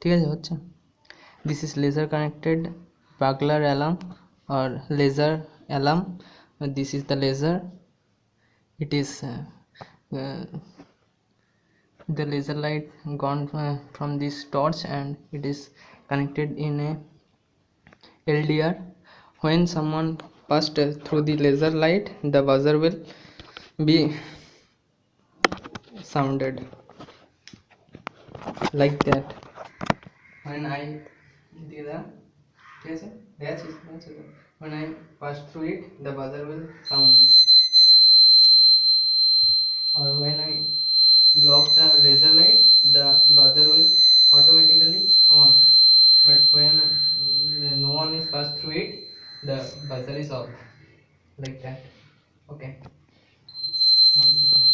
ঠিক আছে হচ্ছে this is laser connected burglar alarm or laser alarm. This is the laser. It is the laser light gone from this torch and it is connected in a LDR. When someone passed through the laser light, the buzzer will be sounded like that. When I did that, when I pass through it, the buzzer will sound. Or when I block the laser light, the buzzer will automatically on. But when no one is passed through it, the buzzer is off, like that.